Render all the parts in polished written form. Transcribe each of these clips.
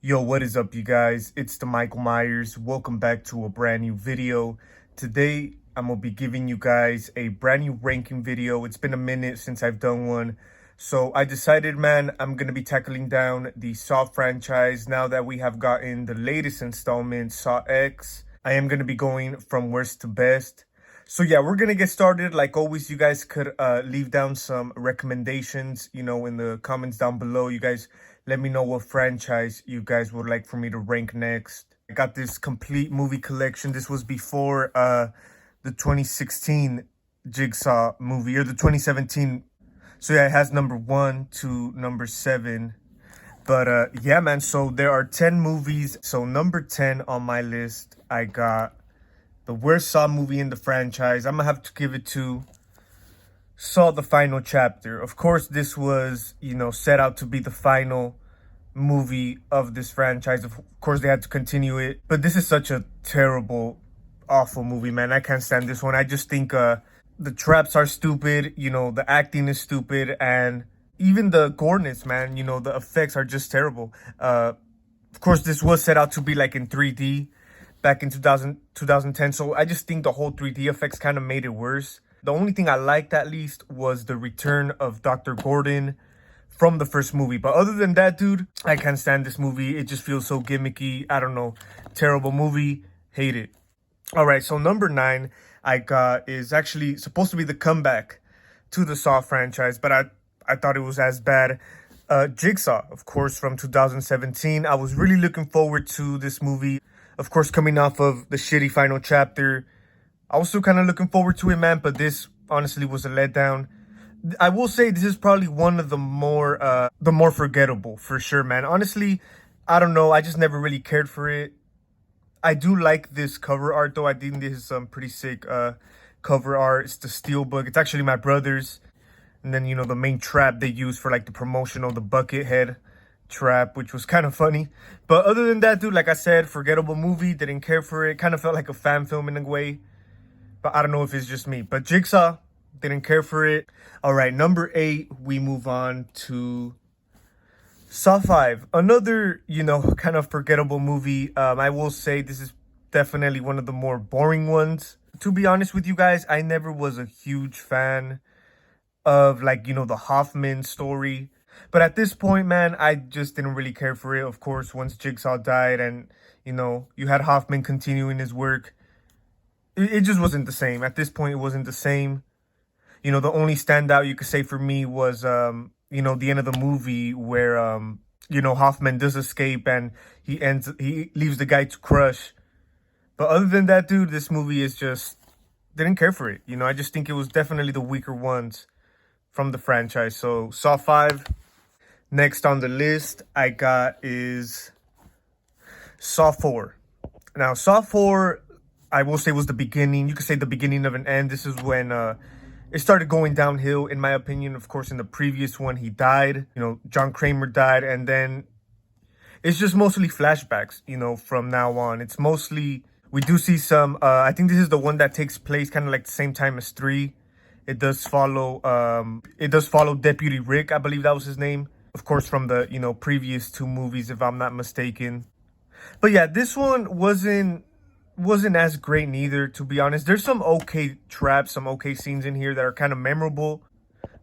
Yo, what is up, you guys? It's the Michael Myers. Welcome back to a brand new video. Today, I'm gonna be giving you guys a brand new ranking video. It's been a minute since I've done one. So I decided, man, I'm gonna be tackling down the Saw franchise now that we have gotten the latest installment, Saw X. I am gonna be going from worst to best. So yeah, we're gonna get started. Like always, you guys could leave down some recommendations, in the comments down below. You guys let me know what franchise you guys would like for me to rank next. I got this complete movie collection. This was before the 2016 Jigsaw movie, or the 2017. So yeah, it has number 1 to number 7. But yeah, man, so there are 10 movies. So number 10 on my list, I got the worst Saw movie in the franchise. I'm gonna have to give it to Saw the Final Chapter. Of course, this was, set out to be the final movie of this franchise. Of course, they had to continue it. But this is such a terrible, awful movie, man. I can't stand this one. I just think the traps are stupid. The acting is stupid. And even the goreness, man, the effects are just terrible. Of course, this was set out to be like in 3D back in 2010. So I just think the whole 3D effects kind of made it worse. The only thing I liked, at least, was the return of Dr. Gordon from the first movie. But other than that, dude, I can't stand this movie. It just feels so gimmicky. I don't know. Terrible movie. Hate it. All right, so number 9 I got is actually supposed to be the comeback to the Saw franchise, but I thought it was as bad. Jigsaw, of course, from 2017. I was really looking forward to this movie. Of course, coming off of the shitty final chapter, I was still kind of looking forward to it, man, but this honestly was a letdown. I will say this is probably one of the more forgettable, for sure, man. Honestly, I don't know. I just never really cared for it. I do like this cover art, though. I think this is some pretty sick cover art. It's the Steelbook. It's actually my brother's. And then, the main trap they use for like the promotional, the bucket head trap, which was kind of funny. But other than that, dude, like I said, forgettable movie. Didn't care for it. Kind of felt like a fan film in a way. But I don't know if it's just me. But Jigsaw, didn't care for it. All right, number 8, we move on to Saw 5. Another, kind of forgettable movie. I will say this is definitely one of the more boring ones. To be honest with you guys, I never was a huge fan of, like, the Hoffman story. But at this point, man, I just didn't really care for it. Of course, once Jigsaw died and, you had Hoffman continuing his work, it just wasn't the same. At this point, it wasn't the same. The only standout you could say for me was, the end of the movie where, Hoffman does escape and he leaves the guy to crush. But other than that, dude, this movie is just, didn't care for it. I just think it was definitely the weaker ones from the franchise. So Saw 5. Next on the list I got is Saw 4. Now, Saw 4, I will say, was the beginning. You could say the beginning of an end. This is when it started going downhill, in my opinion. Of course, in the previous one, he died. John Kramer died. And then it's just mostly flashbacks, from now on. It's mostly, we do see some, I think this is the one that takes place kind of like the same time as 3. It does follow Deputy Rick, I believe that was his name. Of course, from the, previous 2 movies, if I'm not mistaken. But yeah, this one wasn't as great neither, to be honest. There's some okay traps, some okay scenes in here that are kind of memorable.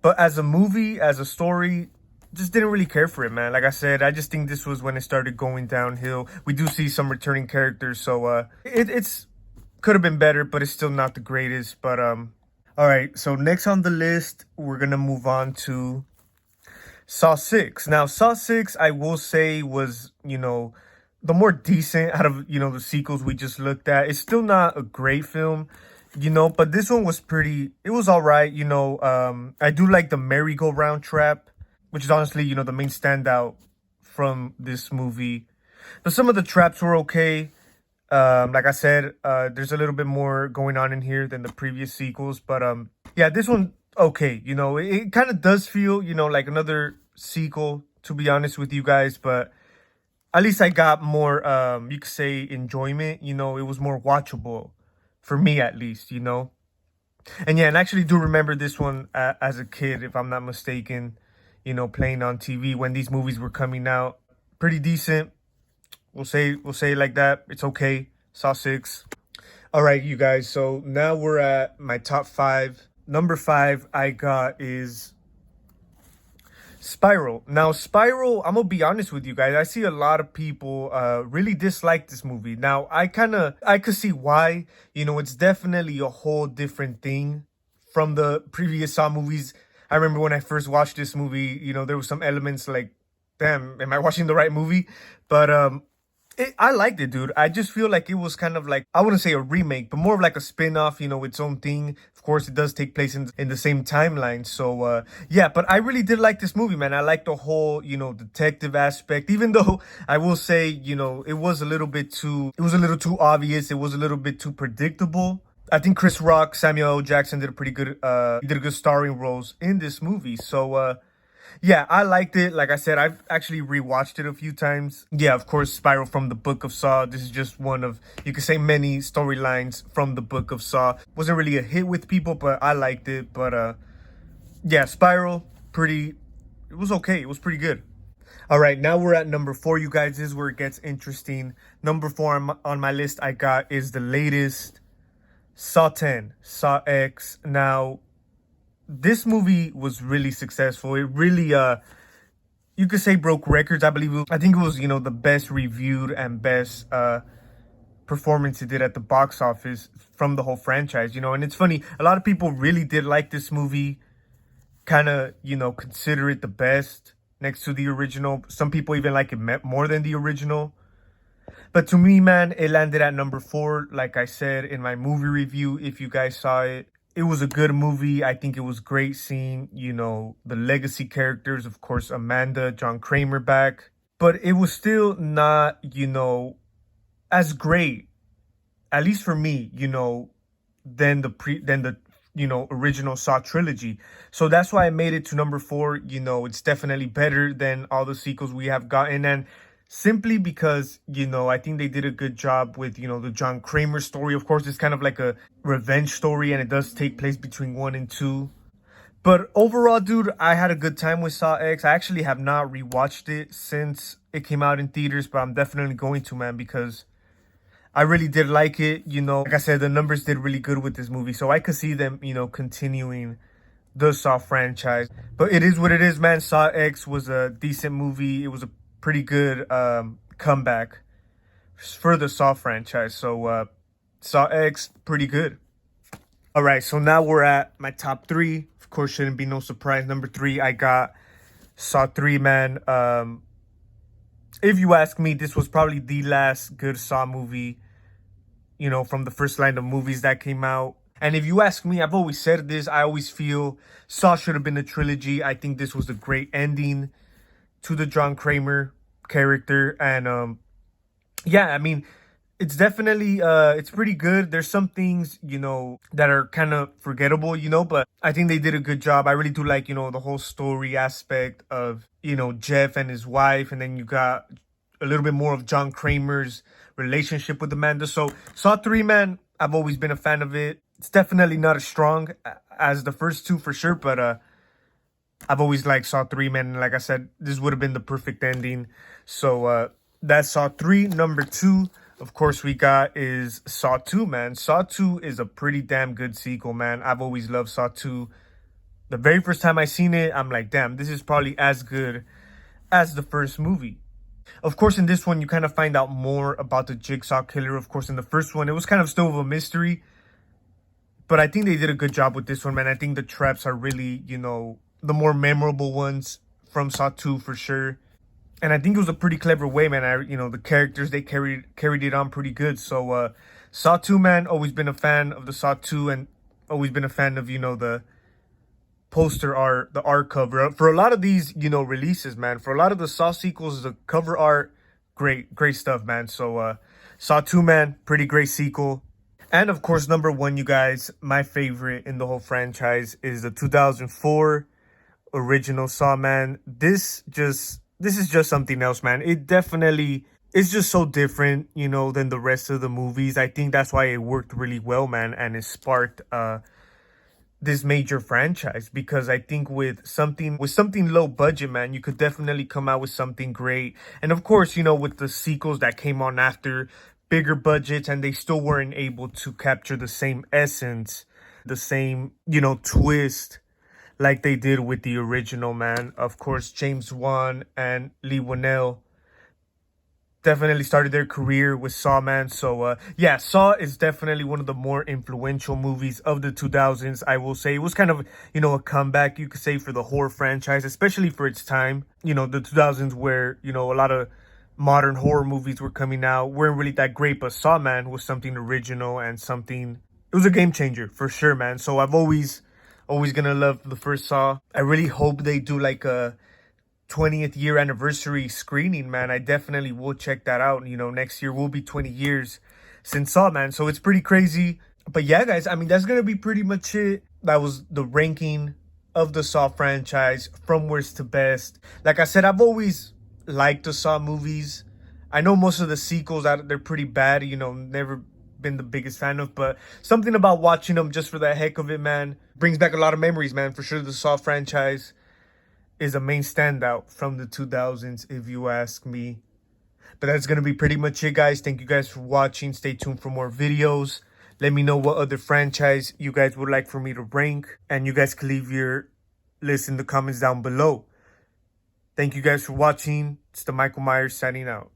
But as a movie, as a story, just didn't really care for it, man. Like I said, I just think this was when it started going downhill. We do see some returning characters, so it's could have been better, but it's still not the greatest. But all right, so next on the list, we're gonna move on to Saw 6. Now, Saw 6, I will say, was, the more decent out of, the sequels we just looked at. It's still not a great film, but this one was it was all right. I do like the merry-go-round trap, which is honestly, the main standout from this movie. But some of the traps were okay. Like I said, there's a little bit more going on in here than the previous sequels. But yeah, this one, okay. It kind of does feel, like another sequel, to be honest with you guys. But at least I got more, you could say, enjoyment. It was more watchable for me, at least, And yeah, and I actually do remember this one as a kid, if I'm not mistaken, playing on TV when these movies were coming out. Pretty decent. We'll say it like that. It's okay. Saw 6. All right, you guys. So now we're at my top 5. Number 5 I got is Spiral. Now, Spiral, I'm gonna be honest with you guys. I see a lot of people really dislike this movie. Now, I could see why. You know, it's definitely a whole different thing from the previous Saw movies. I remember when I first watched this movie, you know, there were some elements like, damn, am I watching the right movie? But I liked it, dude. I just feel like it was kind of like, I wouldn't say a remake, but more of like a spin-off, you know, its own thing. Of course, it does take place in the same timeline. So, yeah, but I really did like this movie, man. I like the whole, you know, detective aspect, even though I will say, you know, it was a little too obvious. It was a little bit too predictable. I think Chris Rock, Samuel L. Jackson did a pretty good, he did a good starring roles in this movie. So, yeah, I liked it. Like I said, I've actually rewatched it a few times. Yeah, of course, Spiral from the Book of Saw. This is just one of, you could say, many storylines from the Book of Saw. Wasn't really a hit with people, but I liked it. But yeah, Spiral, it was okay. It was pretty good. All right, now we're at number 4, you guys. This is where it gets interesting. Number 4 on my list I got is the latest Saw 10, Saw X. Now, this movie was really successful. It really you could say broke records. I think it was, you know, the best reviewed and best performance it did at the box office from the whole franchise, you know. And it's funny, a lot of people really did like this movie, kind of, you know, consider it the best next to the original. Some people even like it more than the original. But to me, man, it landed at number 4. Like I said in my movie review, if you guys saw it, it was a good movie. I think it was great seeing, you know, the legacy characters, of course, Amanda, John Kramer back. But it was still not, you know, as great, at least for me, you know, than the you know, original Saw trilogy. So that's why I made it to number 4. You know, it's definitely better than all the sequels we have gotten. And simply because, you know, I think they did a good job with, you know, the John Kramer story. Of course, it's kind of like a revenge story, and it does take place between 1 and 2. But overall, dude, I had a good time with Saw X. I actually have not rewatched it since it came out in theaters, but I'm definitely going to, man, because I really did like it. You know, like I said, the numbers did really good with this movie, so I could see them, you know, continuing the Saw franchise. But it is what it is, man. Saw X was a decent movie. It was a pretty good comeback for the Saw franchise. So Saw X, pretty good. All right, so now we're at my top 3. Of course, shouldn't be no surprise. Number 3, I got Saw 3, man. If you ask me, this was probably the last good Saw movie, you know, from the first line of movies that came out. And if you ask me, I've always said this, I always feel Saw should have been a trilogy. I think this was a great ending to the John Kramer character. And yeah, I mean, it's definitely it's pretty good. There's some things, you know, that are kind of forgettable, you know, but I think they did a good job. I really do like, you know, the whole story aspect of, you know, Jeff and his wife, and then you got a little bit more of John Kramer's relationship with Amanda. So Saw 3, man, I've always been a fan of it. It's definitely not as strong as the first 2 for sure, but I've always liked Saw 3, man. And like I said, this would have been the perfect ending. So that's Saw 3. Number 2, of course, we got is Saw 2, man. Saw 2 is a pretty damn good sequel, man. I've always loved Saw 2. The very first time I seen it, I'm like, damn, this is probably as good as the first movie. Of course, in this one, you kind of find out more about the Jigsaw Killer. Of course, in the first one, it was kind of still of a mystery. But I think they did a good job with this one, man. I think the traps are really, you know, the more memorable ones from Saw 2 for sure. And I think it was a pretty clever way, man. You know, the characters, they carried it on pretty good. So Saw 2, man, always been a fan of the Saw 2, and always been a fan of, you know, the poster art, the art cover. For a lot of these, you know, releases, man. For a lot of the Saw sequels, the cover art, great stuff, man. So Saw 2, man, pretty great sequel. And of course, number 1, you guys, my favorite in the whole franchise is the 2004 original Saw, man. This is just something else, man. It definitely is just so different, you know, than the rest of the movies. I think that's why it worked really well, man, and it sparked this major franchise, because I think with something low budget, man, you could definitely come out with something great. And of course, with the sequels that came on after, bigger budgets, and they still weren't able to capture the same essence, the same, twist like they did with the original, man. Of course, James Wan and Lee Winnell definitely started their career with Saw, man. So yeah, Saw is definitely one of the more influential movies of the 2000s. I will say it was kind of, a comeback, you could say, for the horror franchise, especially for its time. The 2000s, where a lot of modern horror movies were coming out, weren't really that great, but Saw, man, was something original and something, it was a game changer for sure, man. So I've always gonna love the first Saw. I really hope they do like a 20th year anniversary screening, man. I definitely will check that out. Next year will be 20 years since Saw, man. So it's pretty crazy. But yeah, guys, I mean, that's going to be pretty much it. That was the ranking of the Saw franchise from worst to best. Like I said, I've always liked the Saw movies. I know most of the sequels, they're pretty bad, never been the biggest fan of, but something about watching them just for the heck of it, man, brings back a lot of memories, man. For sure, the Saw franchise is a main standout from the 2000s, if you ask me. But that's going to be pretty much it, guys. Thank you guys for watching. Stay tuned for more videos. Let me know what other franchise you guys would like for me to rank. And you guys can leave your list in the comments down below. Thank you guys for watching. It's the Michael Myers signing out.